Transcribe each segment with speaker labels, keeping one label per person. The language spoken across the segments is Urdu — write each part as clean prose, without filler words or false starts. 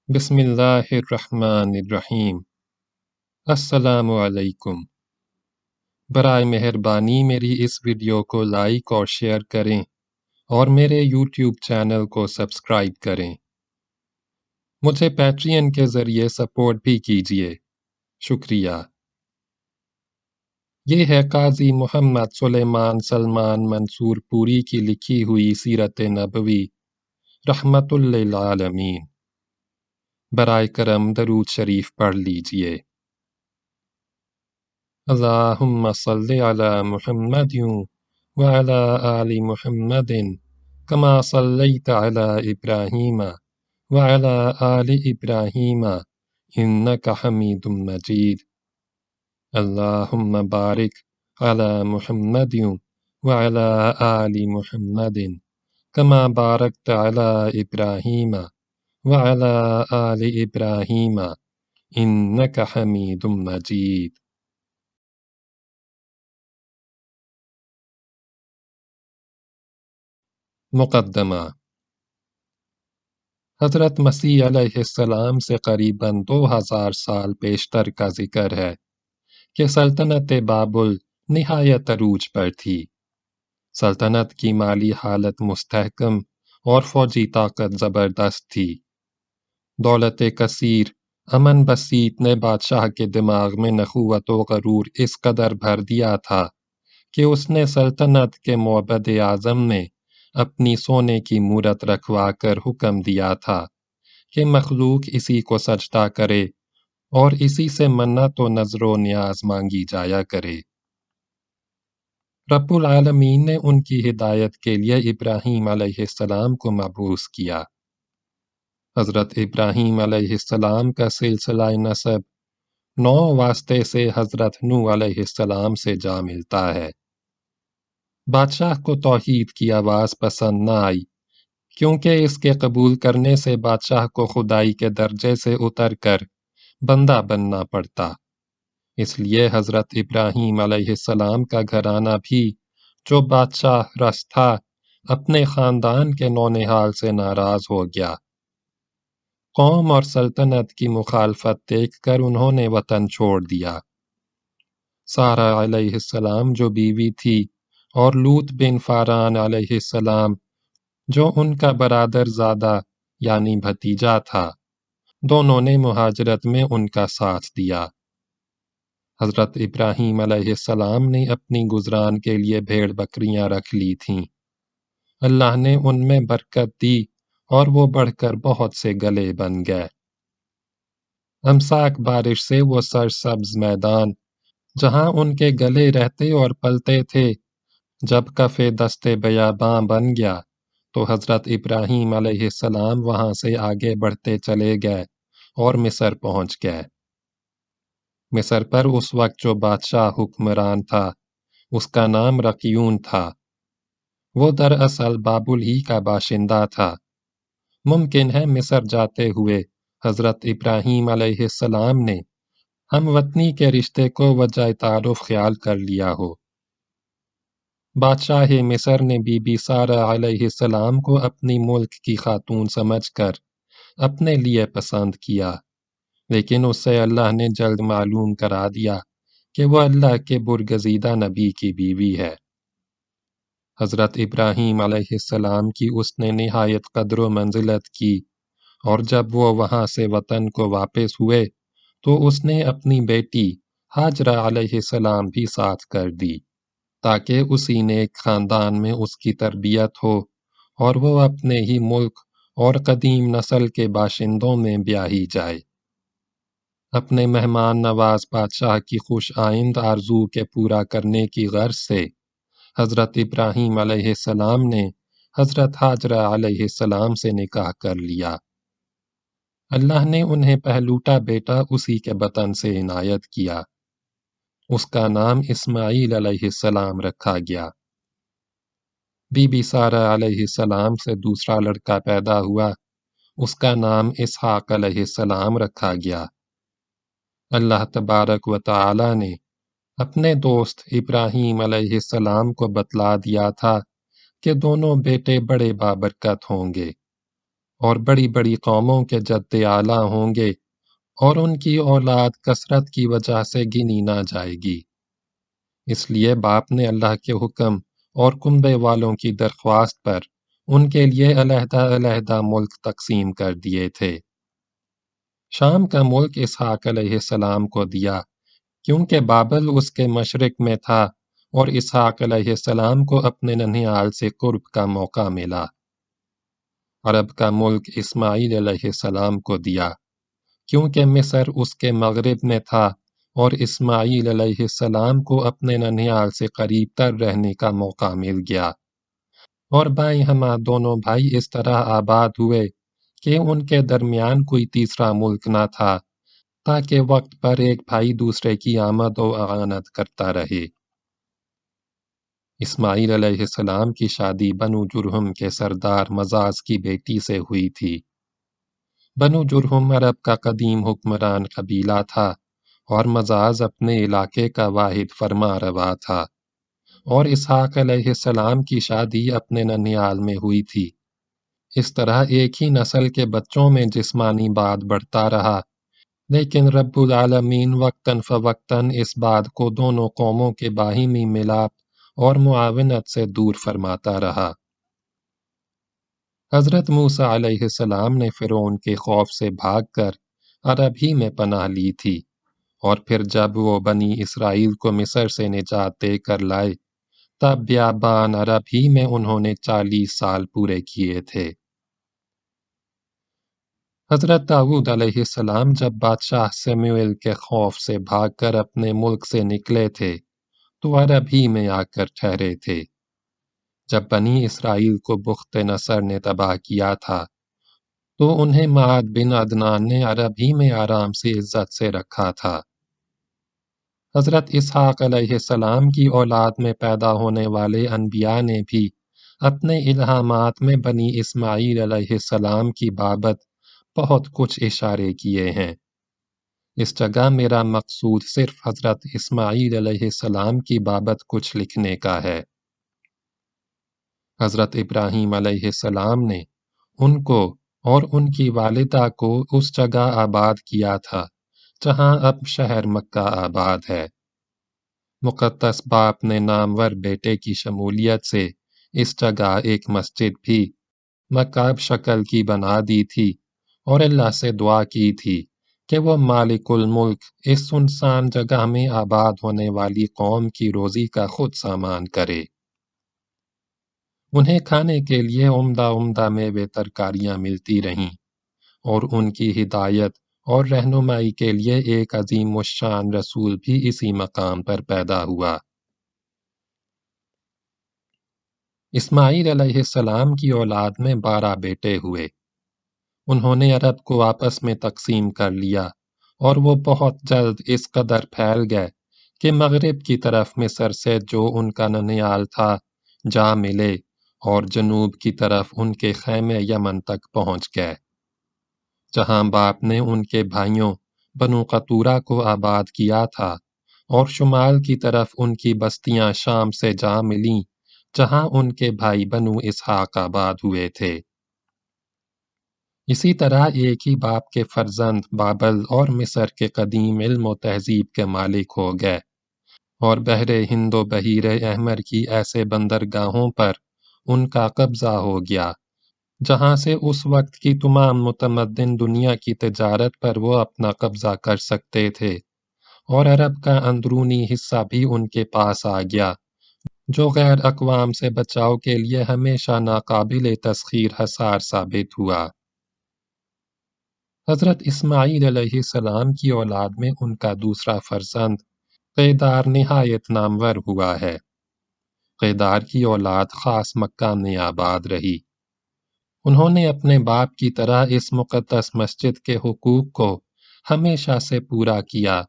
Speaker 1: بسم اللہ الرحمن الرحیم۔ السلام علیکم۔ برائے مہربانی میری اس ویڈیو کو لائک اور شیئر کریں اور میرے یوٹیوب چینل کو سبسکرائب کریں۔ مجھے پیٹرین کے ذریعے سپورٹ بھی کیجیے، شکریہ۔ یہ ہے قاضی محمد سلیمان سلمان منصور پوری کی لکھی ہوئی سیرت نبوی رحمت للعالمین۔ برائے کرم درود شریف پڑھ لیجیے۔ اللہم صلی علی محمد وعلی آل محمد کما صلیت علی ابراہیم وعلی آل ابراہیم انک حمید مجید۔ اللہم بارک علی محمد وعلی آل محمد کما بارکت علی ابراہیم وعلی آل ابراہیم انک حمید مجید۔ مقدمہ۔ حضرت مسیح علیہ السلام سے قریباً 2000 سال پیشتر کا ذکر ہے کہ سلطنت بابل نہایت عروج پر تھی۔ سلطنت کی مالی حالت مستحکم اور فوجی طاقت زبردست تھی۔ دولت کثیر، امن بسیط نے بادشاہ کے دماغ میں نخوت و غرور اس قدر بھر دیا تھا کہ اس نے سلطنت کے معبد اعظم میں اپنی سونے کی مورت رکھوا کر حکم دیا تھا کہ مخلوق اسی کو سجدہ کرے اور اسی سے منت و نذر و نیاز مانگی جایا کرے۔ رب العالمین نے ان کی ہدایت کے لیے ابراہیم علیہ السلام کو مبعوث کیا۔ حضرت ابراہیم علیہ السلام کا سلسلہ نسب 9 واسطے سے حضرت نوح علیہ السلام سے جا ملتا ہے۔ بادشاہ کو توحید کی آواز پسند نہ آئی کیونکہ اس کے قبول کرنے سے بادشاہ کو خدائی کے درجے سے اتر کر بندہ بننا پڑتا۔ اس لیے حضرت ابراہیم علیہ السلام کا گھرانہ بھی جو بادشاہ رس تھا اپنے خاندان کے نونہال سے ناراض ہو گیا۔ قوم اور سلطنت کی مخالفت دیکھ کر انہوں نے وطن چھوڑ دیا۔ سارہ علیہ السلام جو بیوی تھی اور لوط بن فاران علیہ السلام جو ان کا برادر زادہ یعنی بھتیجا تھا، دونوں نے مہاجرت میں ان کا ساتھ دیا۔ حضرت ابراہیم علیہ السلام نے اپنی گزران کے لیے بھیڑ بکریاں رکھ لی تھیں۔ اللہ نے ان میں برکت دی اور وہ بڑھ کر بہت سے گلے بن گئے۔ امساک بارش سے وہ سرسبز میدان جہاں ان کے گلے رہتے اور پلتے تھے، جب کف دست بیاباں بن گیا تو حضرت ابراہیم علیہ السلام وہاں سے آگے بڑھتے چلے گئے اور مصر پہنچ گئے۔ مصر پر اس وقت جو بادشاہ حکمران تھا اس کا نام رقیون تھا۔ وہ دراصل بابل ہی کا باشندہ تھا۔ ممکن ہے مصر جاتے ہوئے حضرت ابراہیم علیہ السلام نے ہم وطنی کے رشتے کو وجہ تعارف خیال کر لیا ہو۔ بادشاہ مصر نے بی بی سارہ علیہ السلام کو اپنی ملک کی خاتون سمجھ کر اپنے لیے پسند کیا، لیکن اس سے اللہ نے جلد معلوم کرا دیا کہ وہ اللہ کے برگزیدہ نبی کی بیوی ہے۔ حضرت ابراہیم علیہ السلام کی اس نے نہایت قدر و منزلت کی، اور جب وہ وہاں سے وطن کو واپس ہوئے تو اس نے اپنی بیٹی ہاجرہ علیہ السلام بھی ساتھ کر دی تاکہ اسی نیک خاندان میں اس کی تربیت ہو اور وہ اپنے ہی ملک اور قدیم نسل کے باشندوں میں بیاہی جائے۔ اپنے مہمان نواز بادشاہ کی خوش آئند آرزو کے پورا کرنے کی غرض سے حضرت ابراہیم علیہ السلام نے حضرت ہاجرہ علیہ السلام سے نکاح کر لیا۔ اللہ نے انہیں پہلوٹا بیٹا اسی کے بطن سے عنایت کیا۔ اس کا نام اسماعیل علیہ السلام رکھا گیا۔ بی بی سارہ علیہ السلام سے دوسرا لڑکا پیدا ہوا، اس کا نام اسحاق علیہ السلام رکھا گیا۔ اللہ تبارک و تعالی نے اپنے دوست ابراہیم علیہ السلام کو بتلا دیا تھا کہ دونوں بیٹے بڑے بابرکت ہوں گے۔ اور بڑی بڑی قوموں کے جد اعلیٰ ہوں گے، اور ان کی اولاد کثرت کی وجہ سے گنی نہ جائے گی۔ اس لیے باپ نے اللہ کے حکم اور کنبے والوں کی درخواست پر ان کے لیے علیحدہ علیحدہ ملک تقسیم کر دیے تھے۔ شام کا ملک اسحاق علیہ السلام کو دیا، کیونکہ بابل اس کے مشرق میں تھا، اور اسحاق علیہ السلام کو اپنے ننھیال سے قرب کا موقع ملا۔ عرب کا ملک اسماعیل علیہ السلام کو دیا، کیونکہ مصر اس کے مغرب میں تھا، اور اسماعیل علیہ السلام کو اپنے ننھیال سے قریب تر رہنے کا موقع مل گیا۔ اور بائیں ہمہ دونوں بھائی اس طرح آباد ہوئے کہ ان کے درمیان کوئی تیسرا ملک نہ تھا، تاکہ وقت پر ایک بھائی دوسرے کی آمد و اعانت کرتا رہے۔ اسماعیل علیہ السلام کی شادی بنو جرہم کے سردار مزاز کی بیٹی سے ہوئی تھی۔ بنو جرہم عرب کا قدیم حکمران قبیلہ تھا، اور مزاز اپنے علاقے کا واحد فرما روا تھا، اور اسحاق علیہ السلام کی شادی اپنے ننھیال میں ہوئی تھی۔ اس طرح ایک ہی نسل کے بچوں میں جسمانی بعد بڑھتا رہا، لیکن رب العالمین وقتاً فوقتاً اس بعد کو دونوں قوموں کے باہمی ملاپ اور معاونت سے دور فرماتا رہا۔ حضرت موسیٰ علیہ السلام نے فرعون کے خوف سے بھاگ کر عرب ہی میں پناہ لی تھی، اور پھر جب وہ بنی اسرائیل کو مصر سے نجات دے کر لائے، تب بیابان عرب ہی میں انہوں نے 40 سال پورے کیے تھے۔ حضرت داؤد علیہ السلام جب بادشاہ سمیوئیل کے خوف سے بھاگ کر اپنے ملک سے نکلے تھے، تو عرب ہی میں آ کر ٹھہرے تھے۔ جب بنی اسرائیل کو بخت نصر نے تباہ کیا تھا، تو انہیں معد بن عدنان نے عرب ہی میں آرام سے عزت سے رکھا تھا۔ حضرت اسحاق علیہ السلام کی اولاد میں پیدا ہونے والے انبیاء نے بھی اپنے الہامات میں بنی اسماعیل علیہ السلام کی بابت بہت کچھ اشارے کیے ہیں۔ اس جگہ میرا مقصود صرف حضرت اسماعیل علیہ السلام کی بابت کچھ لکھنے کا ہے۔ حضرت ابراہیم علیہ السلام نے ان کو اور ان کی والدہ کو اس جگہ آباد کیا تھا جہاں اب شہر مکہ آباد ہے۔ مقدس باپ نے نامور بیٹے کی شمولیت سے اس جگہ ایک مسجد بھی مکعب شکل کی بنا دی تھی، اور اللہ سے دعا کی تھی کہ وہ مالک الملک اس سنسان جگہ میں آباد ہونے والی قوم کی روزی کا خود سامان کرے۔ انہیں کھانے کے لیے عمدہ عمدہ میوے ترکاریاں ملتی رہیں، اور ان کی ہدایت اور رہنمائی کے لیے ایک عظیم الشان رسول بھی اسی مقام پر پیدا ہوا۔ اسماعیل علیہ السلام کی اولاد میں 12 بیٹے ہوئے۔ انہوں نے عرب کو آپس میں تقسیم کر لیا، اور وہ بہت جلد اس قدر پھیل گئے کہ مغرب کی طرف مصر سے جو ان کا ننھیال تھا جا ملے، اور جنوب کی طرف ان کے خیمے یمن تک پہنچ گئے، جہاں باپ نے ان کے بھائیوں بنو قطورہ کو آباد کیا تھا، اور شمال کی طرف ان کی بستیاں شام سے جا ملیں، جہاں ان کے بھائی بنو اسحاق آباد ہوئے تھے۔ اسی طرح ایک ہی باپ کے فرزند بابل اور مصر کے قدیم علم و تہذیب کے مالک ہو گئے، اور بحر ہند و بحیر احمر کی ایسے بندرگاہوں پر ان کا قبضہ ہو گیا جہاں سے اس وقت کی تمام متمدن دنیا کی تجارت پر وہ اپنا قبضہ کر سکتے تھے، اور عرب کا اندرونی حصہ بھی ان کے پاس آ گیا، جو غیر اقوام سے بچاؤ کے لیے ہمیشہ ناقابل تسخیر حصار ثابت ہوا۔ حضرت اسماعیل علیہ السلام کی اولاد میں ان کا دوسرا فرزند قیدار نہایت نامور ہوا ہے۔ قیدار کی اولاد خاص مکہ میں آباد رہی۔ انہوں نے اپنے باپ کی طرح اس مقدس مسجد کے حقوق کو ہمیشہ سے پورا کیا،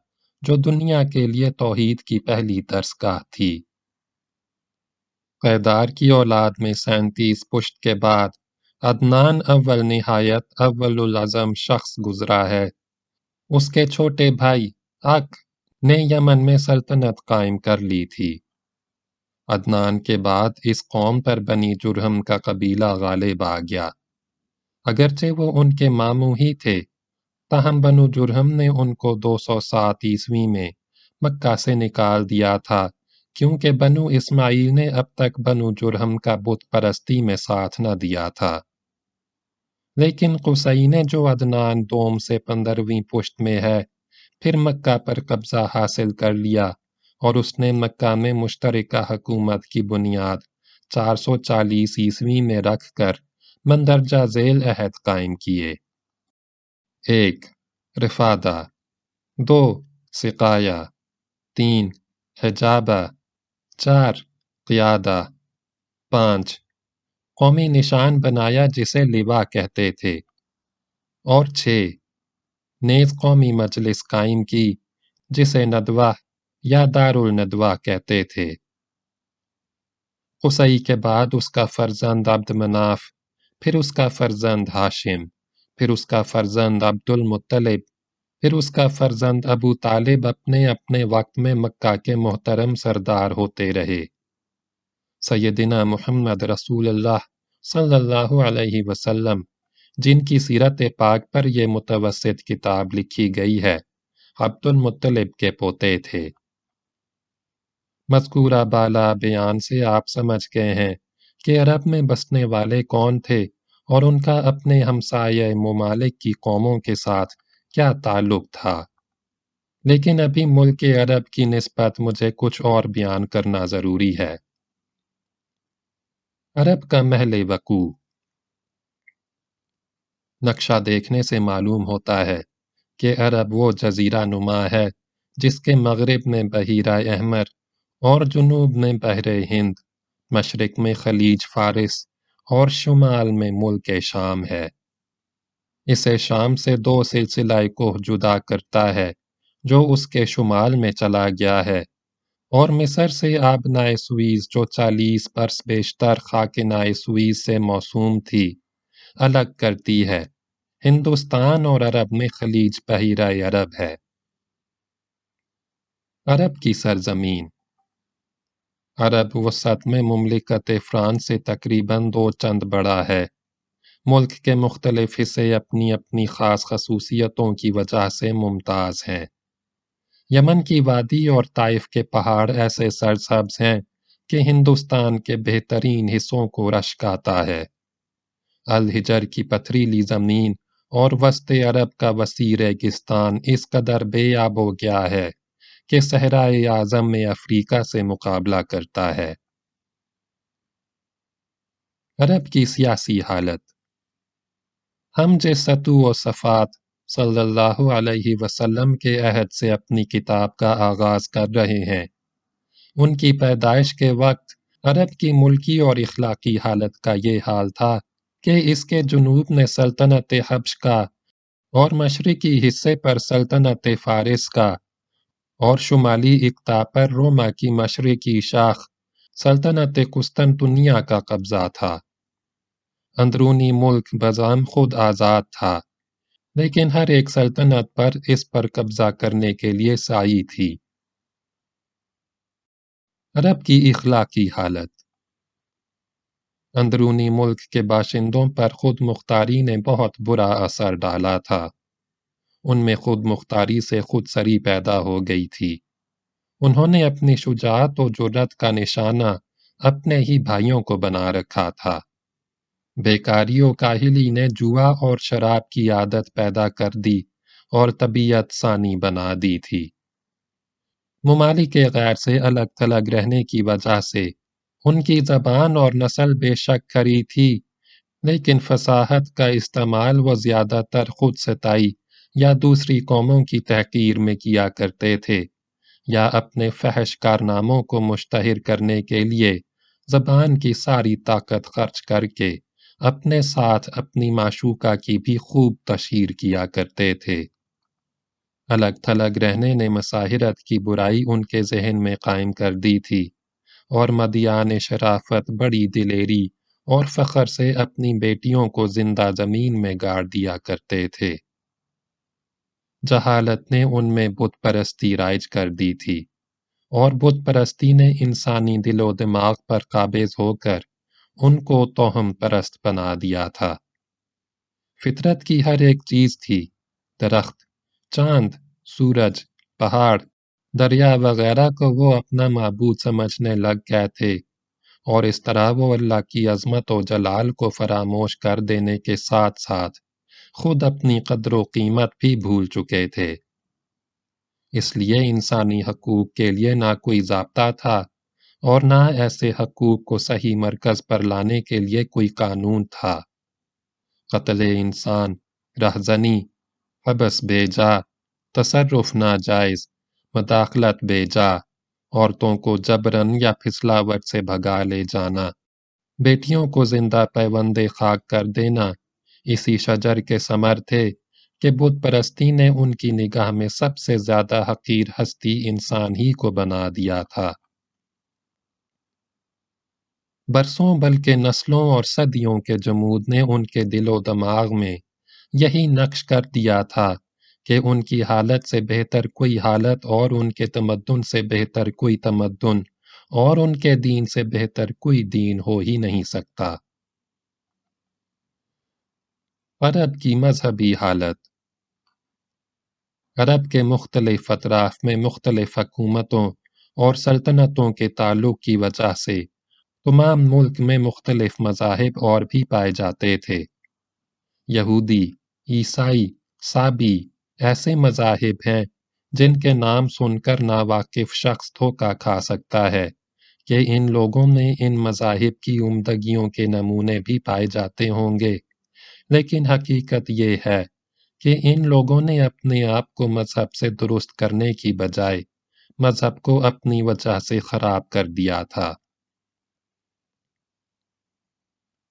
Speaker 1: جو دنیا کے لیے توحید کی پہلی درسگاہ تھی۔ قیدار کی اولاد میں 37 پشت کے بعد عدنان اول نہایت اول العزم شخص گزرا ہے۔ اس کے چھوٹے بھائی عق نے یمن میں سلطنت قائم کر لی تھی۔ عدنان کے بعد اس قوم پر بنی جرہم کا قبیلہ غالب آ گیا۔ اگرچہ وہ ان کے ماموں ہی تھے، تاہم بنو جرہم نے ان کو 207 عیسوی میں مکہ سے نکال دیا تھا، کیونکہ بنو اسماعیل نے اب تک بنو جرہم کا بت پرستی میں ساتھ نہ دیا تھا۔ لیکن قصی نے جو عدنان دوم سے 15ویں پشت میں ہے، پھر مکہ پر قبضہ حاصل کر لیا، اور اس نے مکہ میں مشترکہ حکومت کی بنیاد 440 عیسوی میں رکھ کر مندرجہ ذیل عہد قائم کیے: 1 رفادہ، 2 سقایہ، 3 حجابہ، 4 قیادہ، 5 قومی نشان بنایا جسے لوا کہتے تھے، اور 6 نیز قومی مجلس قائم کی جسے ندوہ یا دارالندوہ کہتے تھے۔ قصی کے بعد اس کا فرزند عبد مناف، پھر اس کا فرزند ہاشم، پھر اس کا فرزند عبد المطلب، پھر اس کا فرزند ابو طالب اپنے اپنے وقت میں مکہ کے محترم سردار ہوتے رہے۔ سیدنا محمد رسول اللہ صلی اللہ علیہ وسلم، جن کی سیرت پاک پر یہ متوسط کتاب لکھی گئی ہے، عبد المطلب کے پوتے تھے۔ مذکورہ بالا بیان سے آپ سمجھ گئے ہیں کہ عرب میں بسنے والے کون تھے اور ان کا اپنے ہمسایہ ممالک کی قوموں کے ساتھ کیا تعلق تھا، لیکن ابھی ملک عرب کی نسبت مجھے کچھ اور بیان کرنا ضروری ہے۔ عرب کا محل وقوع۔ نقشہ دیکھنے سے معلوم ہوتا ہے کہ عرب وہ جزیرہ نما ہے جس کے مغرب میں بحیرہ احمر اور جنوب میں بحر ہند، مشرق میں خلیج فارس اور شمال میں ملک شام ہے۔ اسے شام سے 2 سلسلہ کوہ جدا کرتا ہے جو اس کے شمال میں چلا گیا ہے، اور مصر سے آبنائے سویز جو 40 برس بیشتر خاکنائے سویز سے موسوم تھی، الگ کرتی ہے۔ ہندوستان اور عرب میں خلیج بحیرہ عرب ہے۔ عرب کی سرزمین۔ عرب وسط میں مملکت فرانس سے تقریباً 2 چند بڑا ہے۔ ملک کے مختلف حصے اپنی اپنی خاص خصوصیتوں کی وجہ سے ممتاز ہیں۔ یمن کی وادی اور طائف کے پہاڑ ایسے سرسبز ہیں کہ ہندوستان کے بہترین حصوں کو رشک آتا ہے۔ الحجر کی پتھریلی زمین اور وسط عرب کا وسیع ریگستان اس قدر بے آب ہو گیا ہے کہ صحرائے اعظم میں افریقہ سے مقابلہ کرتا ہے۔ عرب کی سیاسی حالت۔ ہم جس سطو و صفات صلی اللہ علیہ وسلم کے عہد سے اپنی کتاب کا آغاز کر رہے ہیں، ان کی پیدائش کے وقت عرب کی ملکی اور اخلاقی حالت کا یہ حال تھا کہ اس کے جنوب میں سلطنت حبش کا اور مشرقی حصے پر سلطنت فارس کا اور شمالی اقطاع پر روما کی مشرقی شاخ سلطنت قسطنطنیہ کا قبضہ تھا۔ اندرونی ملک بزعم خود آزاد تھا، لیکن ہر ایک سلطنت پر اس پر قبضہ کرنے کے لیے سعی تھی۔ عرب کی اخلاقی حالت۔ اندرونی ملک کے باشندوں پر خود مختاری نے بہت برا اثر ڈالا تھا۔ ان میں خود مختاری سے خود سری پیدا ہو گئی تھی۔ انہوں نے اپنی شجاعت و جرأت کا نشانہ اپنے ہی بھائیوں کو بنا رکھا تھا۔ بیکاری و کاہلی نے جوا اور شراب کی عادت پیدا کر دی اور طبیعت ثانی بنا دی تھی۔ ممالک غیر سے الگ تھلگ رہنے کی وجہ سے ان کی زبان اور نسل بے شک کھری تھی، لیکن فصاحت کا استعمال وہ زیادہ تر خود ستائی یا دوسری قوموں کی تحقیر میں کیا کرتے تھے، یا اپنے فحش کارناموں کو مشتہر کرنے کے لیے زبان کی ساری طاقت خرچ کر کے اپنے ساتھ اپنی معشوقہ کی بھی خوب تشہیر کیا کرتے تھے۔ الگ تھلگ رہنے نے مساہرت کی برائی ان کے ذہن میں قائم کر دی تھی، اور مدیان شرافت بڑی دلیری اور فخر سے اپنی بیٹیوں کو زندہ زمین میں گاڑ دیا کرتے تھے۔ جہالت نے ان میں بت پرستی رائج کر دی تھی، اور بت پرستی نے انسانی دل و دماغ پر قابض ہو کر ان کو توہم پرست بنا دیا تھا۔ فطرت کی ہر ایک چیز تھی، درخت، چاند، سورج، پہاڑ، دریا وغیرہ کو وہ اپنا معبود سمجھنے لگ گئے تھے، اور اس طرح وہ اللہ کی عظمت و جلال کو فراموش کر دینے کے ساتھ ساتھ خود اپنی قدر و قیمت بھی بھول چکے تھے۔ اس لیے انسانی حقوق کے لیے نہ کوئی ضابطہ تھا اور نہ ایسے حقوق کو صحیح مرکز پر لانے کے لیے کوئی قانون تھا۔ قتل انسان، رہزنی، حبس بے جا، تصرف ناجائز، مداخلت بے جا، عورتوں کو جبراً یا پھسلاوٹ سے بھگا لے جانا، بیٹیوں کو زندہ پیوندے خاک کر دینا، اسی شجر کے ثمر تھے کہ بت پرستی نے ان کی نگاہ میں سب سے زیادہ حقیر ہستی انسان ہی کو بنا دیا تھا۔ برسوں بلکہ نسلوں اور صدیوں کے جمود نے ان کے دل و دماغ میں یہی نقش کر دیا تھا کہ ان کی حالت سے بہتر کوئی حالت اور ان کے تمدن سے بہتر کوئی تمدن اور ان کے دین سے بہتر کوئی دین ہو ہی نہیں سکتا۔ عرب کی مذہبی حالت۔ عرب کے مختلف اطراف میں مختلف حکومتوں اور سلطنتوں کے تعلق کی وجہ سے تمام ملک میں مختلف مذاہب اور بھی پائے جاتے تھے۔ یہودی، عیسائی، صابی ایسے مذاہب ہیں جن کے نام سن کر ناواقف شخص دھوکہ کھا سکتا ہے کہ ان لوگوں میں ان مذاہب کی عمدگیوں کے نمونے بھی پائے جاتے ہوں گے، لیکن حقیقت یہ ہے کہ ان لوگوں نے اپنے آپ کو مذہب سے درست کرنے کی بجائے مذہب کو اپنی وجہ سے خراب کر دیا تھا۔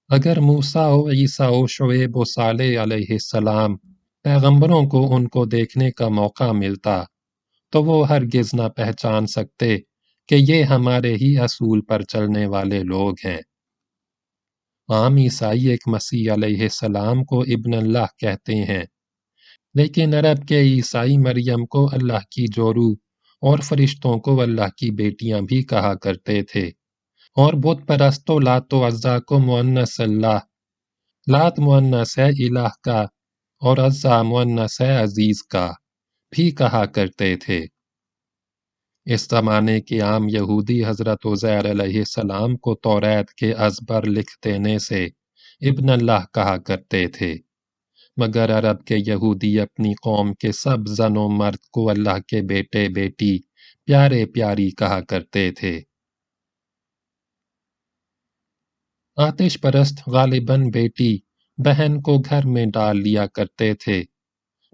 Speaker 1: اگر موسیٰ و عیسیٰ و شعیب و صالح علیہ السلام پیغمبروں کو ان کو دیکھنے کا موقع ملتا تو وہ ہرگز نہ پہچان سکتے کہ یہ ہمارے ہی اصول پر چلنے والے لوگ ہیں۔ عام عیسائی ایک مسیح علیہ السلام کو ابن اللہ کہتے ہیں، لیکن عرب کے عیسائی مریم کو اللہ کی جورو اور فرشتوں کو اللہ کی بیٹیاں بھی کہا کرتے تھے، اور بت پرستوں لات و عزا کو مؤنث اللہ، لات مؤنث ہے الہ کا اور عزا مؤنث ہے عزیز کا بھی کہا کرتے تھے۔ اس زمانے کے عام یہودی حضرت عزیر علیہ السلام کو توریت کے ازبر لکھ دینے سے ابن اللہ کہا کرتے تھے، مگر عرب کے یہودی اپنی قوم کے سب زن و مرد کو اللہ کے بیٹے بیٹی، پیارے پیاری کہا کرتے تھے۔ آتش پرست غالباً بیٹی، بہن کو گھر میں ڈال لیا کرتے تھے،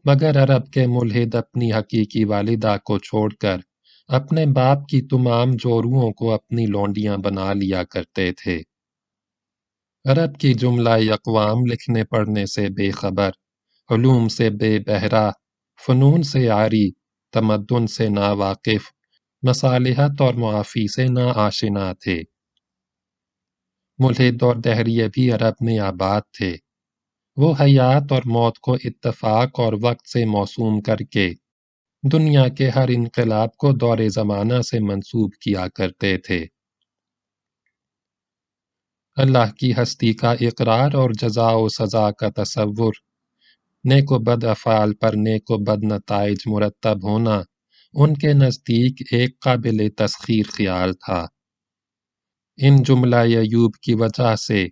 Speaker 1: مگر عرب کے ملحد اپنی حقیقی والدہ کو چھوڑ کر اپنے باپ کی تمام جوروؤں کو اپنی لونڈیاں بنا لیا کرتے تھے۔ عرب کی جملہ اقوام لکھنے پڑھنے سے بے خبر، علوم سے بے بہرہ، فنون سے عاری، تمدن سے ناواقف، مصالحت اور معافی سے نا آشنا تھے۔ ملحد اور دہریے بھی عرب میں آباد تھے۔ وہ حیات اور موت کو اتفاق اور وقت سے موسوم کر کے دنیا کے ہر انقلاب کو دور زمانہ سے منسوب کیا کرتے تھے۔ اللہ کی ہستی کا اقرار اور جزا و سزا کا تصور، نیک و بد افعال پر نیک و بد نتائج مرتب ہونا ان کے نزدیک ایک قابل تسخیر خیال تھا۔ ان جملہ ایوب کی وجہ سے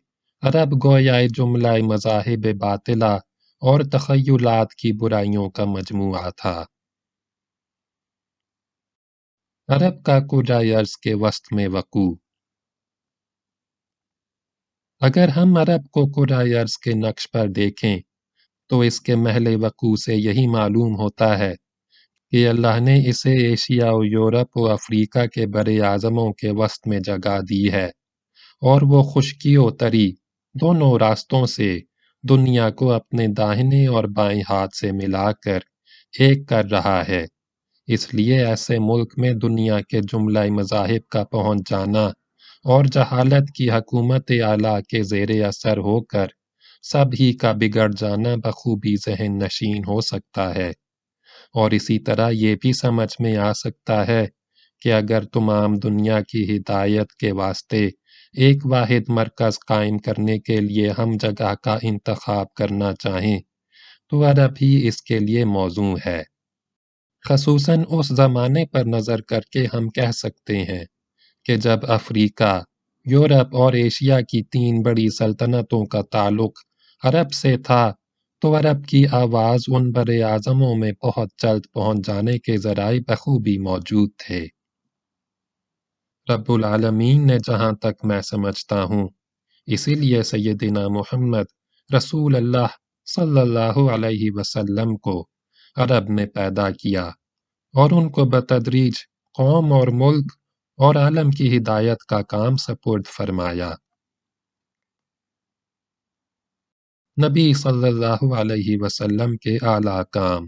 Speaker 1: عرب گویا جملہ مذاہب باطلہ اور تخیلات کی برائیوں کا مجموعہ تھا۔ عرب کا کرۂ ارض کے وسط میں وقوع۔ اگر ہم عرب کو کرۂ ارض کے نقش پر دیکھیں تو اس کے محل وقوع سے یہی معلوم ہوتا ہے کہ اللہ نے اسے ایشیا و یورپ و افریقہ کے بر اعظموں کے وسط میں جگہ دی ہے، اور وہ خشکی و تری دونوں راستوں سے دنیا کو اپنے داہنے اور بائیں ہاتھ سے ملا کر ایک کر رہا ہے۔ اس لیے ایسے ملک میں دنیا کے جملہ مذاہب کا پہنچ جانا اور جہالت کی حکومت اعلیٰ کے زیر اثر ہو کر سب ہی کا بگڑ جانا بخوبی ذہن نشین ہو سکتا ہے، اور اسی طرح یہ بھی سمجھ میں آ سکتا ہے کہ اگر تمام دنیا کی ہدایت کے واسطے ایک واحد مرکز قائم کرنے کے لیے ہم جگہ کا انتخاب کرنا چاہیں تو عرب ہی اس کے لیے موزوں ہے۔ خصوصاً اس زمانے پر نظر کر کے ہم کہہ سکتے ہیں کہ جب افریقہ، یورپ اور ایشیا کی تین بڑی سلطنتوں کا تعلق عرب سے تھا تو عرب کی آواز ان براعظموں میں بہت جلد پہنچ جانے کے ذرائع بخوبی موجود تھے۔ رب العالمین نے جہاں تک میں سمجھتا ہوں اسی لیے سیدنا محمد رسول اللہ صلی اللہ علیہ وسلم کو عرب میں پیدا کیا اور ان کو بتدریج قوم اور ملک اور عالم کی ہدایت کا کام سپرد فرمایا۔ نبی صلی اللہ علیہ وسلم کے اعلیٰ کام۔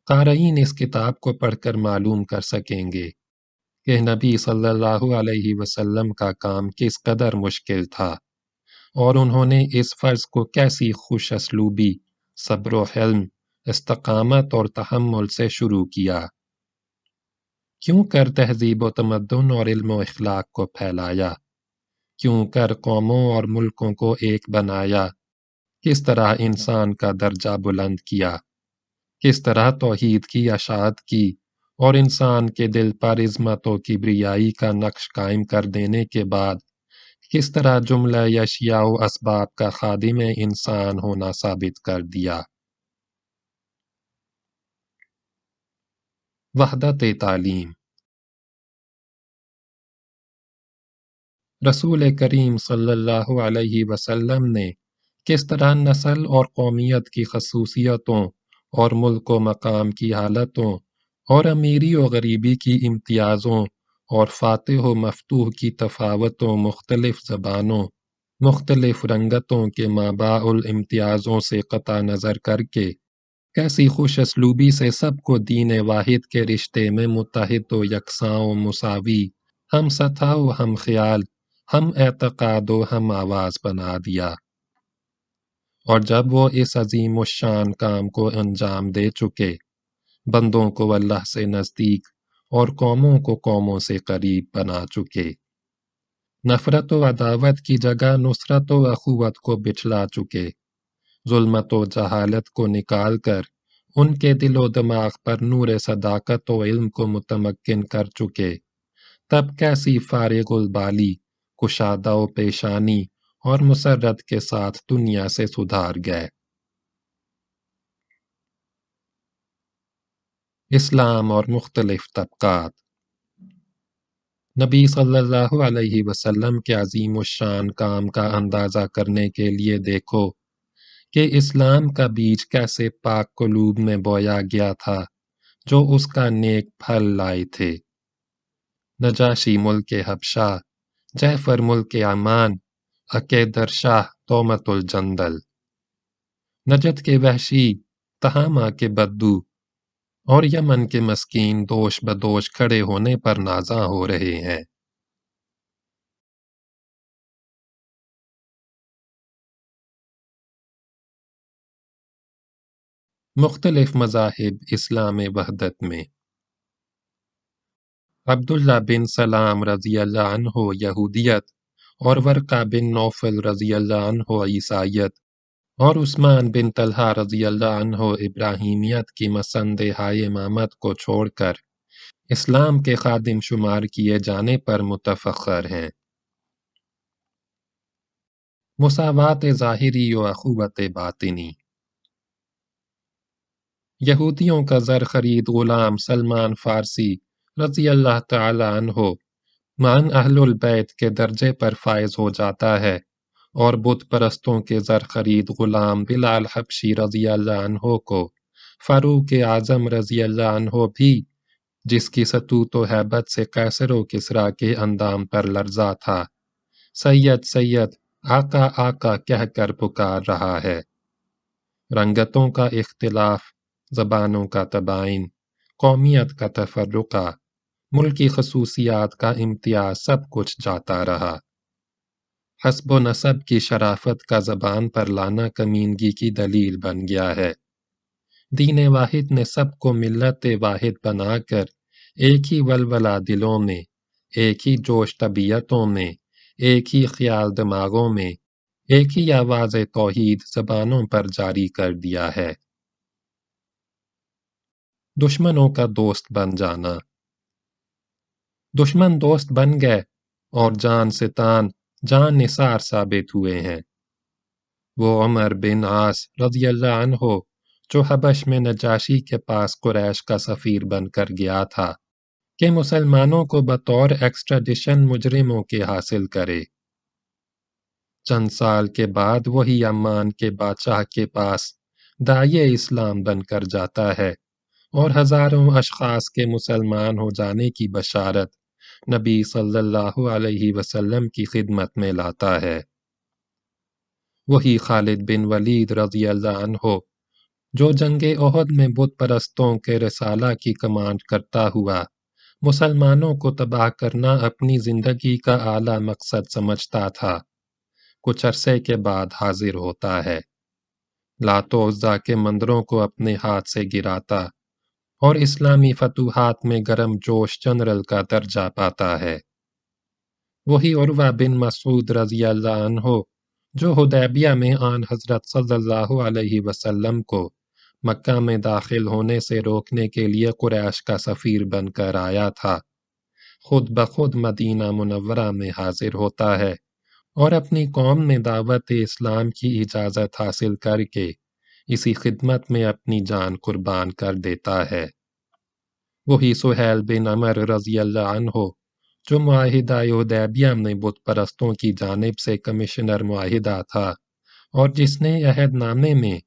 Speaker 1: قارئین اس کتاب کو پڑھ کر معلوم کر سکیں گے کہ نبی صلی اللہ علیہ وسلم کا کام کس قدر مشکل تھا اور انہوں نے اس فرض کو کیسی خوش اسلوبی، صبر و حلم، استقامت اور تحمل سے شروع کیا۔ کیوں کر تہذیب و تمدن اور علم و اخلاق کو پھیلایا، کیوں کر قوموں اور ملکوں کو ایک بنایا، کس طرح انسان کا درجہ بلند کیا، کس طرح توحید کی اشاعت کی اور انسان کے دل پر عظمت و کبریائی کا نقش قائم کر دینے کے بعد کس طرح جملہ اشیاء و اسباب کا خادم انسان ہونا ثابت کر دیا۔ وحدت تعلیم۔ رسول کریم صلی اللہ علیہ وسلم نے کس طرح نسل اور قومیت کی خصوصیتوں اور ملک و مقام کی حالتوں اور امیری و غریبی کی امتیازوں اور فاتح و مفتوح کی تفاوتوں، مختلف زبانوں، مختلف رنگتوں کے مابع الامتیازوں سے قطع نظر کر کے کیسی خوش اسلوبی سے سب کو دین واحد کے رشتے میں متحد و یکساں و مساوی، ہم سطح و ہم خیال، ہم اعتقاد و ہم آواز بنا دیا۔ اور جب وہ اس عظیم الشان کام کو انجام دے چکے، بندوں کو اللہ سے نزدیک اور قوموں کو قوموں سے قریب بنا چکے، نفرت و عداوت کی جگہ نصرت و اخوت کو بچھلا چکے، ظلمت و جہالت کو نکال کر ان کے دل و دماغ پر نور صداقت و علم کو متمکن کر چکے، تب کیسی فارغ البالی، کشادہ و پیشانی اور مسرت کے ساتھ دنیا سے سدھار گئے۔ اسلام اور مختلف طبقات۔ نبی صلی اللہ علیہ وسلم کے عظیم الشان کام کا اندازہ کرنے کے لیے دیکھو کہ اسلام کا بیج کیسے پاک قلوب میں بویا گیا تھا جو اس کا نیک پھل لائے تھے۔ نجاشی ملک حبشہ، جعفر ملک عمان، عقیدر شاہ تومت الجندل، نجد کے وحشی، تہامہ کے بدو اور یمن کے مسکین دوش بدوش کھڑے ہونے پر نازاں ہو رہے ہیں۔ مختلف مذاہب اسلام وحدت میں۔ عبداللہ بن سلام رضی اللہ عنہ یہودیت اور ورقہ بن نوفل رضی اللہ عنہ عیسائیت اور عثمان بن طلحہ رضی اللہ عنہ ابراہیمیت کی مسندہائے امامت کو چھوڑ کر اسلام کے خادم شمار کیے جانے پر متفخر ہیں۔ مساوات ظاہری و اخوت باطنی۔ یہودیوں کا زر خرید غلام سلمان فارسی رضی اللہ تعالی عنہ معاً اہل البیت کے درجے پر فائز ہو جاتا ہے، اور بت پرستوں کے زر خرید غلام بلال حبشی رضی اللہ عنہ کو فاروق اعظم رضی اللہ عنہ بھی، جس کی سطوت و ہیبت سے قیصر و کسریٰ کے اندام پر لرزا تھا، سید سید، آقا آقا کہہ کر پکار رہا ہے۔ رنگتوں کا اختلاف، زبانوں کا تباین، قومیت کا تفرقہ، ملکی خصوصیات کا امتیاز، سب کچھ جاتا رہا۔ حسب و نسب کی شرافت کا زبان پر لانا کمینگی کی دلیل بن گیا ہے۔ دین واحد نے سب کو ملت واحد بنا کر ایک ہی ولولہ دلوں میں، ایک ہی جوش طبیعتوں میں، ایک ہی خیال دماغوں میں، ایک ہی آواز توحید زبانوں پر جاری کر دیا ہے۔ دشمنوں کا دوست بن جانا۔ دشمن دوست بن گئے اور جان سے تان جان نثار ثابت ہوئے ہیں۔ وہ عمر بن عاص رضی اللہ عنہ جو حبش میں نجاشی کے پاس قریش کا سفیر بن کر گیا تھا کہ مسلمانوں کو بطور ایکسٹریڈیشن مجرموں کے حاصل کرے، چند سال کے بعد وہی عمان کے بادشاہ کے پاس داعیہ اسلام بن کر جاتا ہے اور ہزاروں اشخاص کے مسلمان ہو جانے کی بشارت نبی صلی اللہ علیہ وسلم کی خدمت میں لاتا ہے۔ وہی خالد بن ولید رضی اللہ عنہ جو جنگ احد میں بت پرستوں کے رسالہ کی کمانڈ کرتا ہوا مسلمانوں کو تباہ کرنا اپنی زندگی کا اعلیٰ مقصد سمجھتا تھا، کچھ عرصے کے بعد حاضر ہوتا ہے، لات و عزا کے مندروں کو اپنے ہاتھ سے گراتا اور اسلامی فتوحات میں گرم جوش جنرل کا درجہ پاتا ہے۔ وہی عروہ بن مسعود رضی اللہ عنہ جو حدیبیہ میں آن حضرت صلی اللہ علیہ وسلم کو مکہ میں داخل ہونے سے روکنے کے لیے قریش کا سفیر بن کر آیا تھا، خود بخود مدینہ منورہ میں حاضر ہوتا ہے اور اپنی قوم میں دعوت اسلام کی اجازت حاصل کر کے اسی خدمت میں اپنی جان قربان کر دیتا ہے۔ وہی سہیل بن عمر رضی اللہ عنہ جو معاہدہ حدیبیہ میں بت پرستوں کی جانب سے کمشنر معاہدہ تھا اور جس نے عہد نامے میں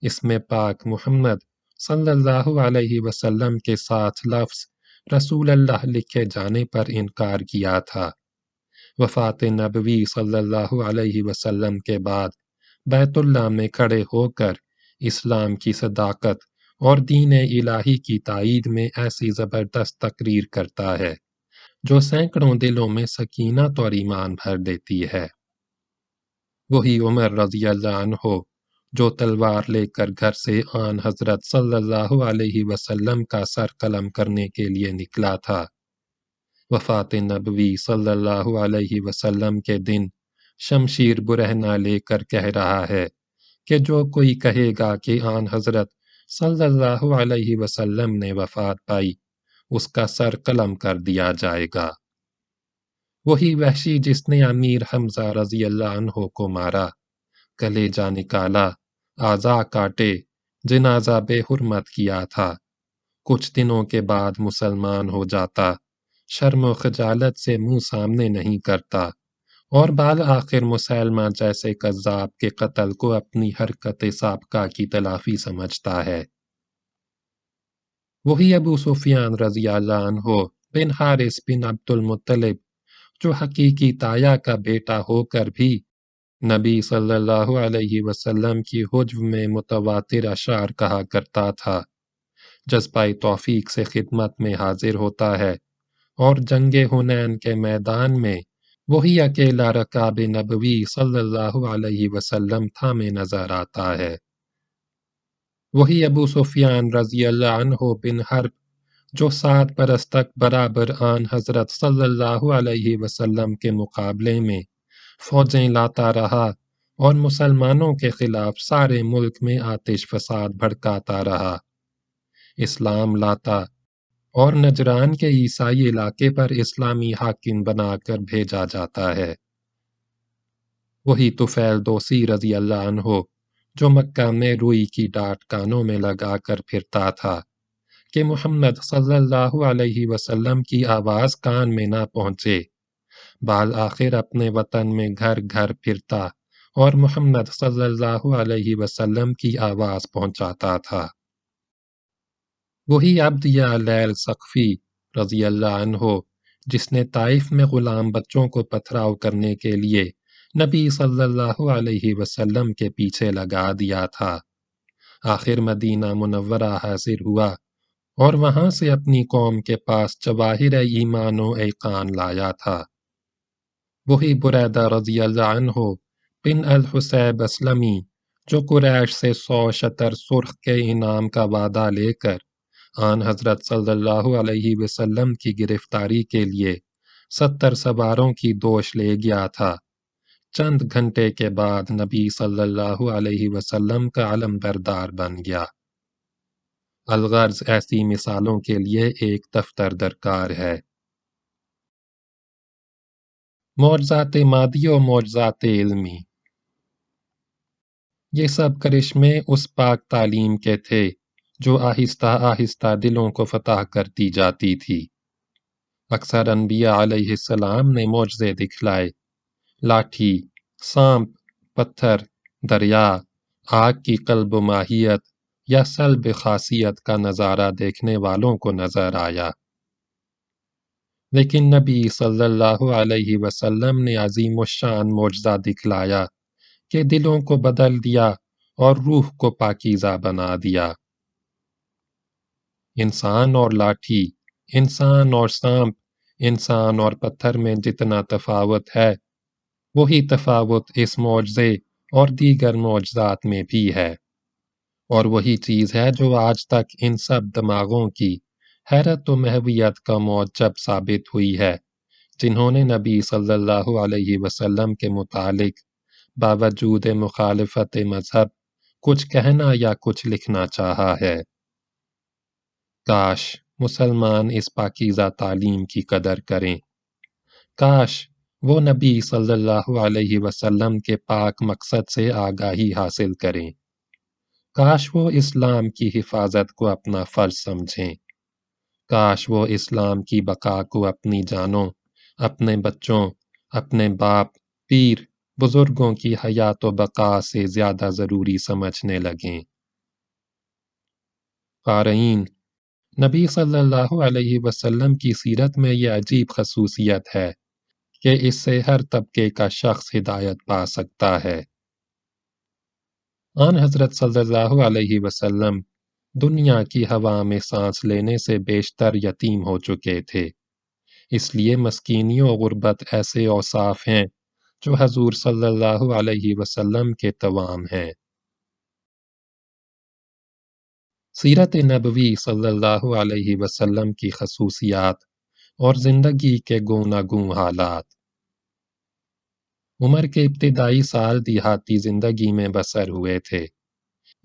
Speaker 1: اسم پاک محمد صلی اللہ علیہ وسلم کے ساتھ لفظ رسول اللہ لکھے جانے پر انکار کیا تھا، وفات نبوی صلی اللہ علیہ وسلم کے بعد بیت اللہ میں کھڑے ہو کر اسلام کی صداقت اور دین الہی کی تائید میں ایسی زبردست تقریر کرتا ہے جو سینکڑوں دلوں میں سکینت اور ایمان بھر دیتی ہے۔ وہی عمر رضی اللہ عنہ جو تلوار لے کر گھر سے آن حضرت صلی اللہ علیہ وسلم کا سر قلم کرنے کے لیے نکلا تھا، وفات نبوی صلی اللہ علیہ وسلم کے دن شمشیر برہنہ لے کر کہہ رہا ہے کہ جو کوئی کہے گا کہ آن حضرت صلی اللہ علیہ وسلم نے وفات پائی اس کا سر قلم کر دیا جائے گا۔ وہی وحشی جس نے امیر حمزہ رضی اللہ عنہ کو مارا، کلیجہ نکالا، اعضاء کاٹے، جنازہ بے حرمت کیا تھا، کچھ دنوں کے بعد مسلمان ہو جاتا، شرم و خجالت سے منہ سامنے نہیں کرتا اور بالآخر مسلمہ جیسے کذاب کے قتل کو اپنی حرکت سابقہ کی تلافی سمجھتا ہے۔ وہی ابو سفیان رضی اللہ عنہ بن حارث بن عبد المطلب جو حقیقی تایا کا بیٹا ہو کر بھی نبی صلی اللہ علیہ وسلم کی حجب میں متواتر اشعار کہا کرتا تھا، جذبہ توفیق سے خدمت میں حاضر ہوتا ہے اور جنگ حنین کے میدان میں وہی اکیلا رکاب نبوی صلی اللہ علیہ وسلم تھامے نظر آتا ہے۔ وہی ابو سفیان رضی اللہ عنہ بن حرب جو 7 برس تک برابر آن حضرت صلی اللہ علیہ وسلم کے مقابلے میں فوجیں لاتا رہا اور مسلمانوں کے خلاف سارے ملک میں آتش فساد بھڑکاتا رہا، اسلام لاتا اور نجران کے عیسائی علاقے پر اسلامی حاکم بنا کر بھیجا جاتا ہے۔ وہی طفیل دوسی رضی اللہ عنہ جو مکہ میں روئی کی ڈاٹ کانوں میں لگا کر پھرتا تھا کہ محمد صلی اللہ علیہ وسلم کی آواز کان میں نہ پہنچے، بالآخر اپنے وطن میں گھر گھر پھرتا اور محمد صلی اللہ علیہ وسلم کی آواز پہنچاتا تھا۔ وہی عبد یا لیل ثقفی رضی اللہ عنہ جس نے طائف میں غلام بچوں کو پتھراؤ کرنے کے لیے نبی صلی اللہ علیہ وسلم کے پیچھے لگا دیا تھا، آخر مدینہ منورہ حاضر ہوا اور وہاں سے اپنی قوم کے پاس جواہر ایمان و ایقان لایا تھا۔ وہی بریدہ رضی اللہ عنہ بن الحسیب اسلمی جو قریش سے 100 شتر سرخ کے انعام کا وعدہ لے کر آن حضرت صلی اللہ علیہ وسلم کی گرفتاری کے لیے 70 سواروں کی دوش لے گیا تھا۔ چند گھنٹے کے بعد نبی صلی اللہ علیہ وسلم کا علم بردار بن گیا۔ الغرض ایسی مثالوں کے لیے ایک دفتر درکار ہے۔ معجزات مادی و معجزات علمی۔ یہ سب کرشمے اس پاک تعلیم کے تھے جو آہستہ آہستہ دلوں کو فتح کرتی جاتی تھی۔ اکثر انبیاء علیہ السلام نے معجزے دکھلائے۔ لاٹھی، سانپ، پتھر، دریا، آگ کی قلب و ماہیت یا سلب خاصیت کا نظارہ دیکھنے والوں کو نظر آیا۔ لیکن نبی صلی اللہ علیہ وسلم نے عظیم الشان معجزہ دکھلایا کہ دلوں کو بدل دیا اور روح کو پاکیزہ بنا دیا۔ انسان اور لاٹھی، انسان اور سانپ، انسان اور پتھر میں جتنا تفاوت ہے، وہی تفاوت اس معجزے اور دیگر معجزات میں بھی ہے، اور وہی چیز ہے جو آج تک ان سب دماغوں کی حیرت و محویت کا موجب ثابت ہوئی ہے جنہوں نے نبی صلی اللہ علیہ وسلم کے متعلق باوجود مخالفت مذہب کچھ کہنا یا کچھ لکھنا چاہا ہے۔ کاش مسلمان اس پاکیزہ تعلیم کی قدر کریں۔ کاش وہ نبی صلی اللہ علیہ وسلم کے پاک مقصد سے آگاہی حاصل کریں۔ کاش وہ اسلام کی حفاظت کو اپنا فرض سمجھیں۔ کاش وہ اسلام کی بقا کو اپنی جانوں، اپنے بچوں، اپنے باپ، پیر، بزرگوں کی حیات و بقا سے زیادہ ضروری سمجھنے لگیں۔ قارئین، نبی صلی اللہ علیہ وسلم کی سیرت میں یہ عجیب خصوصیت ہے کہ اس سے ہر طبقے کا شخص ہدایت پا سکتا ہے۔ آن حضرت صلی اللہ علیہ وسلم دنیا کی ہوا میں سانس لینے سے بیشتر یتیم ہو چکے تھے، اس لیے مسکینی و غربت ایسے اوصاف ہیں جو حضور صلی اللہ علیہ وسلم کے توام ہیں۔ سیرت نبوی صلی اللہ علیہ وسلم کی خصوصیات اور زندگی کے گوناگوں حالات۔ عمر کے ابتدائی سال دیہاتی زندگی میں بسر ہوئے تھے،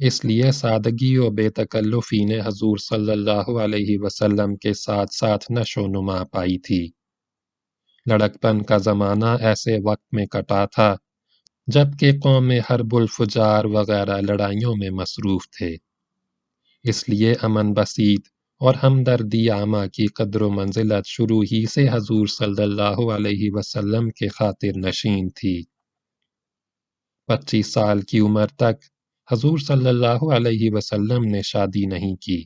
Speaker 1: اس لیے سادگی و بے تکلفی نے حضور صلی اللہ علیہ وسلم کے ساتھ ساتھ نشو و نما پائی تھی۔ لڑکپن کا زمانہ ایسے وقت میں کٹا تھا جبکہ قوم حرب الفجار وغیرہ لڑائیوں میں مصروف تھے، اس لیے امن بسیط اور ہمدردی عامہ کی قدر و منزلت شروع ہی سے حضور صلی اللہ علیہ وسلم کے خاطر نشین تھی۔ 25 سال کی عمر تک حضور صلی اللہ علیہ وسلم نے شادی نہیں کی۔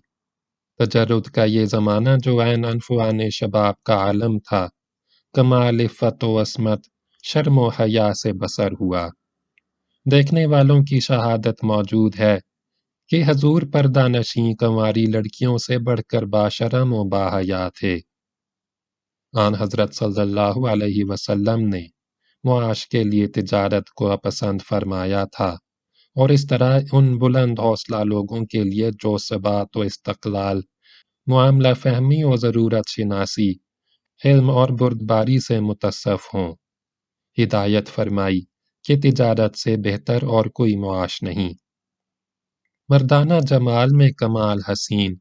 Speaker 1: تجرد کا یہ زمانہ جو عین عنفوان شباب کا عالم تھا، کمال عفت و عصمت، شرم و حیا سے بسر ہوا۔ دیکھنے والوں کی شہادت موجود ہے کہ حضور پردہ نشین کنواری لڑکیوں سے بڑھ کر باشرم و باحیا تھے۔ آن حضرت صلی اللہ علیہ وسلم نے معاش کے لیے تجارت کو پسند فرمایا تھا، اور اس طرح ان بلند حوصلہ لوگوں کے لیے جو ثبات و استقلال، معاملہ فہمی و ضرورت شناسی، علم اور بردباری سے متصف ہوں، ہدایت فرمائی کہ تجارت سے بہتر اور کوئی معاش نہیں۔ مردانہ جمال میں کمال حسین،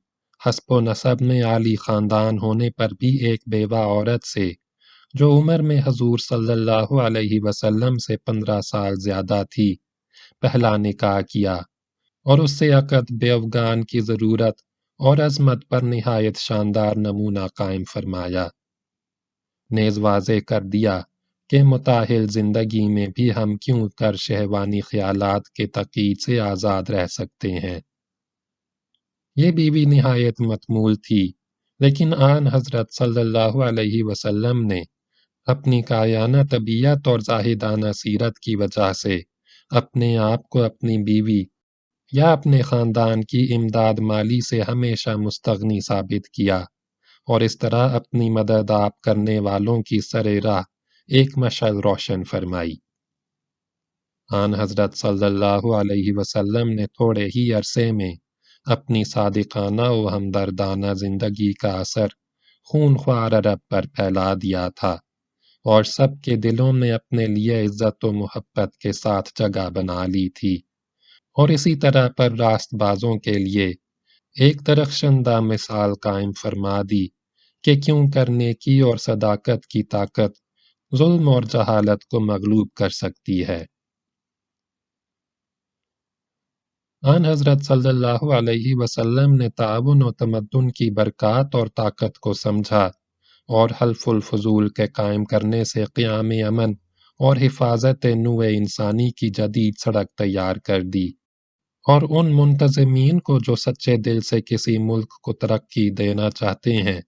Speaker 1: حسب و نسب میں عالی خاندان ہونے پر بھی ایک بیوہ عورت سے جو عمر میں حضور صلی اللہ علیہ وسلم سے 15 سال زیادہ تھی، پہلا نکاح کیا اور اس سے عقد بے افغان کی ضرورت اور عظمت پر نہایت شاندار نمونہ قائم فرمایا۔ نیز واضح کر دیا کہ متاحل زندگی میں بھی ہم کیوں کر شہوانی خیالات کے تقید سے آزاد رہ سکتے ہیں۔ یہ بیوی نہایت متمول تھی، لیکن آن حضرت صلی اللہ علیہ وسلم نے اپنی کائنہ طبیعت اور زاہدانہ سیرت کی وجہ سے اپنے آپ کو اپنی بیوی یا اپنے خاندان کی امداد مالی سے ہمیشہ مستغنی ثابت کیا، اور اس طرح اپنی مدد آپ کرنے والوں کی سر راہ ایک مشعل روشن فرمائی۔ آن حضرت صلی اللہ علیہ وسلم نے تھوڑے ہی عرصے میں اپنی صادقانہ و ہمدردانہ زندگی کا اثر خون خوار عرب پر پھیلا دیا تھا، اور سب کے دلوں میں اپنے لیے عزت و محبت کے ساتھ جگہ بنا لی تھی، اور اسی طرح پر راست بازوں کے لیے ایک درخشندہ مثال قائم فرما دی کہ کیوں کر نیکی اور صداقت کی طاقت ظلم اور جہالت کو مغلوب کر سکتی ہے۔ آن حضرت صلی اللہ علیہ وسلم نے تعاون و تمدن کی برکات اور طاقت کو سمجھا، اور حلف الفضول کے قائم کرنے سے قیام امن اور حفاظت نوع انسانی کی جدید سڑک تیار کر دی، اور ان منتظمین کو جو سچے دل سے کسی ملک کو ترقی دینا چاہتے ہیں،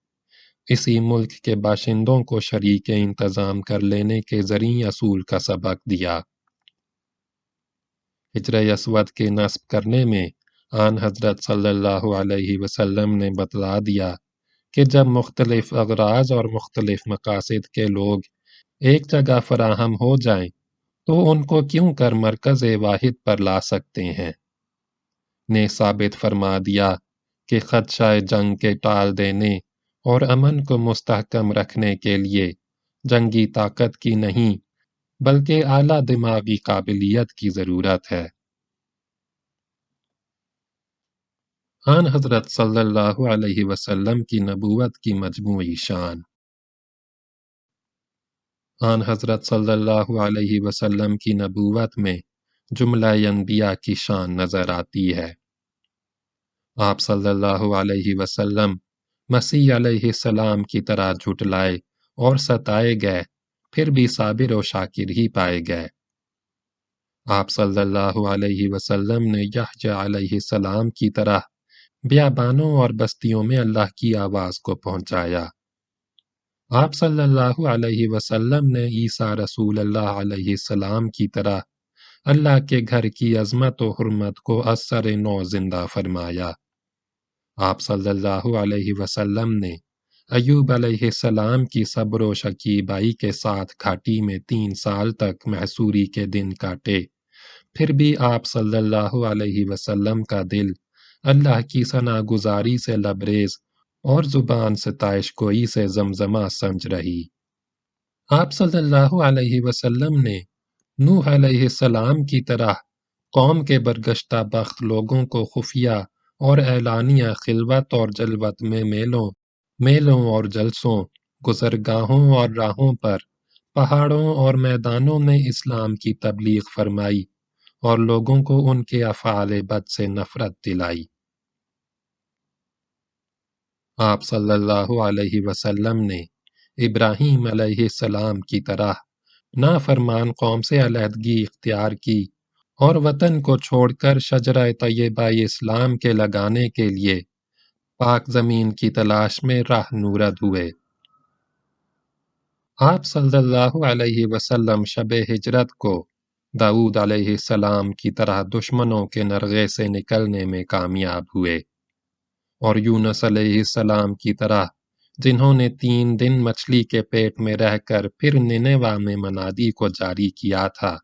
Speaker 1: اسی ملک کے باشندوں کو شریک انتظام کر لینے کے ذریعے اصول کا سبق دیا۔ حجر اسود کے نصب کرنے میں آن حضرت صلی اللہ علیہ وسلم نے بتلا دیا کہ جب مختلف اغراض اور مختلف مقاصد کے لوگ ایک جگہ فراہم ہو جائیں تو ان کو کیوں کر مرکز واحد پر لا سکتے ہیں، نے ثابت فرما دیا کہ خدشہ جنگ کے ٹال دینے اور امن کو مستحکم رکھنے کے لیے جنگی طاقت کی نہیں بلکہ اعلیٰ دماغی قابلیت کی ضرورت ہے۔ آن حضرت صلی اللہ علیہ وسلم کی نبوت کی مجموعی شان۔ آن حضرت صلی اللہ علیہ وسلم کی نبوت میں جملہ انبیاء کی شان نظر آتی ہے۔ آپ صلی اللہ علیہ وسلم مسیح علیہ السلام کی طرح جھٹلائے اور ستائے گئے، پھر بھی صابر و شاکر ہی پائے گئے۔ آپ صلی اللہ علیہ وسلم نے یحییٰ علیہ السلام کی طرح بیابانوں اور بستیوں میں اللہ کی آواز کو پہنچایا۔ آپ صلی اللہ علیہ وسلم نے عیسیٰ رسول اللہ علیہ السلام کی طرح اللہ کے گھر کی عظمت و حرمت کو از سر نو زندہ فرمایا۔ آپ صلی اللہ علیہ وسلم نے ایوب علیہ السلام کی صبر و شکیبائی کے ساتھ گھاٹی میں 3 سال تک محصوری کے دن کاٹے، پھر بھی آپ صلی اللہ علیہ وسلم کا دل اللہ کی ثنا گزاری سے لبریز اور زبان ستائش گوئی سے زمزمہ سنج رہی۔ آپ صلی اللہ علیہ وسلم نے نوح علیہ السلام کی طرح قوم کے برگشتہ بخت لوگوں کو خفیہ اور اعلانیہ خلوت اور جلوت میں میلوں اور جلسوں، گزرگاہوں اور راہوں پر، پہاڑوں اور میدانوں میں اسلام کی تبلیغ فرمائی اور لوگوں کو ان کے افعال بد سے نفرت دلائی۔ آپ صلی اللہ علیہ وسلم نے ابراہیم علیہ السلام کی طرح نافرمان قوم سے علیحدگی اختیار کی اور وطن کو چھوڑ کر شجرہ طیبہ اسلام کے لگانے کے لیے پاک زمین کی تلاش میں راہ نورد ہوئے۔ آپ صلی اللہ علیہ وسلم شب ہجرت کو داؤد علیہ السلام کی طرح دشمنوں کے نرغے سے نکلنے میں کامیاب ہوئے، اور یونس علیہ السلام کی طرح جنہوں نے 3 دن مچھلی کے پیٹ میں رہ کر پھر نینوا میں منادی کو جاری کیا تھا،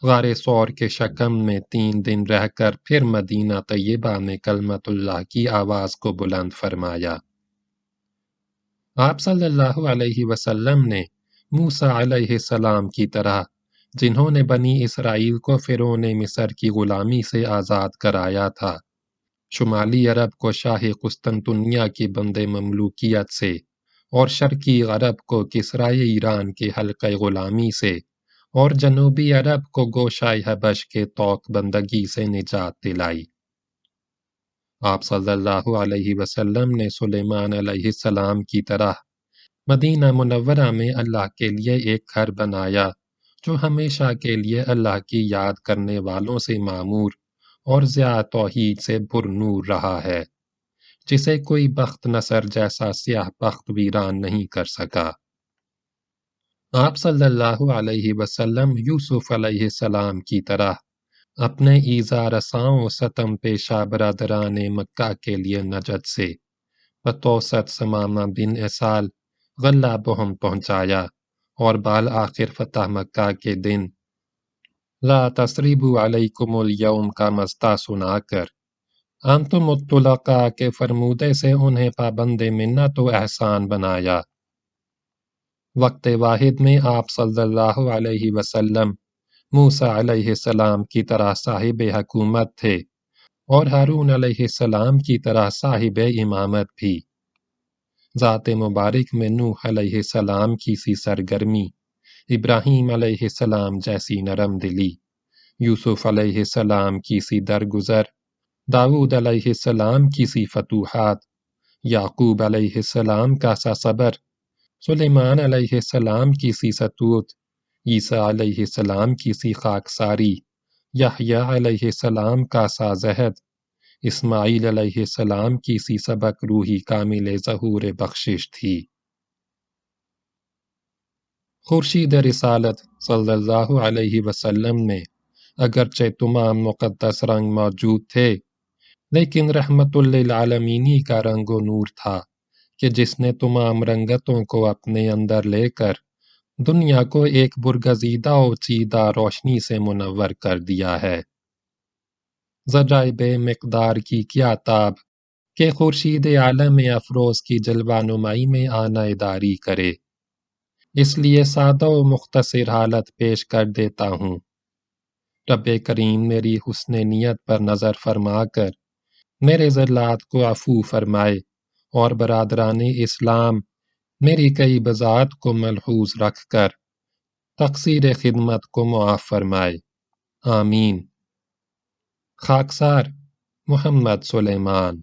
Speaker 1: غار ثور کے شکم میں 3 دن رہ کر پھر مدینہ طیبہ میں کلمت اللہ کی آواز کو بلند فرمایا۔ آپ صلی اللہ علیہ وسلم نے موسیٰ علیہ السلام کی طرح جنہوں نے بنی اسرائیل کو فرعون مصر کی غلامی سے آزاد کرایا تھا، شمالی عرب کو شاہ قسطنطنیہ کی بند مملوکیت سے اور شرقی عرب کو کسرائے ایران کے حلقہ غلامی سے اور جنوبی عرب کو گوشۂ حبش کے طوق بندگی سے نجات دلائی۔ آپ صلی اللہ علیہ وسلم نے سلیمان علیہ السلام کی طرح مدینہ منورہ میں اللہ کے لیے ایک گھر بنایا جو ہمیشہ کے لیے اللہ کی یاد کرنے والوں سے معمور اور ضیاء توحید سے پر نور رہا ہے، جسے کوئی بخت نصر جیسا سیاہ بخت ویران نہیں کر سکا۔ آپ صلی اللہ علیہ وسلم یوسف علیہ السلام کی طرح اپنے ایذا رساں و ستم پیشہ برادران مکہ کے لیے نجد سے بتوسط ثمامہ بن اسال غلہ بہم پہنچایا، اور بالآخر فتح مکہ کے دن لا تثریبوا علیکم اليوم کا مستہ سنا کر انتم الطلقاء کے فرمودے سے انہیں پابند منت و احسان بنایا۔ وقت واحد میں آپ صلی اللہ علیہ وسلم موسیٰ علیہ السلام کی طرح صاحب حکومت تھے اور ہارون علیہ السلام کی طرح صاحب امامت بھی۔ ذات مبارک میں نوح علیہ السلام کی سی سرگرمی، ابراہیم علیہ السلام جیسی نرم دلی، یوسف علیہ السلام کی سی درگزر، داؤد علیہ السلام کی سی فتوحات، یعقوب علیہ السلام کا سا صبر، سلیمان علیہ السلام کی سی ستوت، عیسیٰ علیہ السلام کی سی خاکساری، یحییٰ علیہ السلام کا سا زہد، اسماعیل علیہ السلام کی سی سبق روحی کامل ظہور بخشش تھی۔ خورشید رسالت صلی اللہ علیہ وسلم میں اگرچہ تمام مقدس رنگ موجود تھے، لیکن رحمت للعالمینی کا رنگ و نور تھا کہ جس نے تمام رنگتوں کو اپنے اندر لے کر دنیا کو ایک برگزیدہ و چیدہ روشنی سے منور کر دیا ہے۔ ذرہ بے مقدار کی کیا تاب کہ خورشید عالم افروز کی جلوہ نمائی میں آنائے داری کرے، اس لیے سادہ و مختصر حالت پیش کر دیتا ہوں۔ رب کریم میری حسن نیت پر نظر فرما کر میرے زلات کو عفو فرمائے اور برادران اسلام میری کئی بذات کو ملحوظ رکھ کر تقصیر خدمت کو معاف فرمائے، آمین۔ خاکسار محمد سلیمان۔